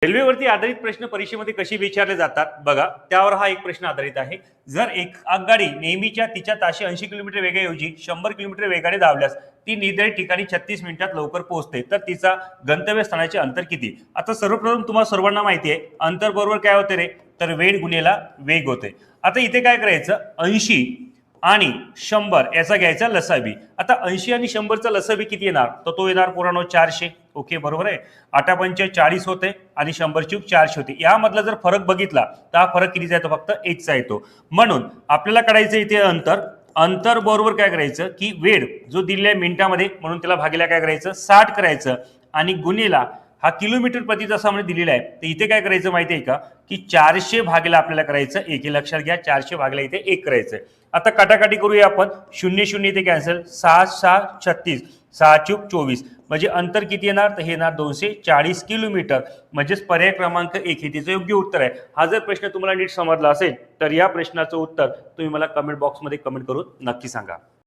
रेल्वेवरती आधारित प्रश्न परीक्षेमध्ये कशी विचारले जातात बघा, त्यावर हा एक प्रश्न आधारित आहे. जर एक आगगाडी नेहमीच्या तिच्या ताशी 80 किलोमीटर वेगाऐवजी 100 किलोमीटर वेगाने धावल्यास ती निर्धारित ठिकाणी 36 मिनिटात लवकर पोहोचते, तर तिचा गंतव्यस्थानाचे अंतर किती? आता सर्वप्रथम तुम्हाला सर्वांना माहिती आहे अंतर बरोबर काय होते रे, तर वेळ गुणिले वेग होते. आता इथे काय करायचं, 80 आणि 100 याचा घ्यायचा लसावी. आता 80 आणि 100चा लसावी किती येणार, तर तो येणार पुराणो 400. ओके, बरोबर आहे. 8 40 होते आणि 100 चूक 400 होते. यामधला जर फरक बघितला तर हा फरक कितीचा येतो, फक्त 1चा येतो. म्हणून आपल्याला काढायचं इथे अंतर बरोबर काय करायचं की वेळ जो दिलेला आहे मिनिटामध्ये, म्हणून त्याला भागिले काय करायचं 60 करायचं आणि गुणिला हा किलोमीटर प्रति तासामध्ये दिलेला आहे. तर इथे काय करायचं माहिती आहे का की 400 भागिले आपल्याला करायचं 1. हे लक्षात घ्या, 400 भागिले इथे 1 करायचं. आता काटाकाटी करूया आपण. 0 0 इथे कॅन्सल. 6 6 36, 6 चूक 24. म्हणजे अंतर किती येणार, तर हे येणार 240 किलोमीटर. म्हणजेच पर्याय क्रमांक 1 हे तिचं योग्य उत्तर आहे. हा जर प्रश्न तुम्हाला नीट समजला असेल तर या प्रश्नाचं उत्तर तुम्ही मला कमेंट बॉक्समध्ये कमेंट करून नक्की सांगा.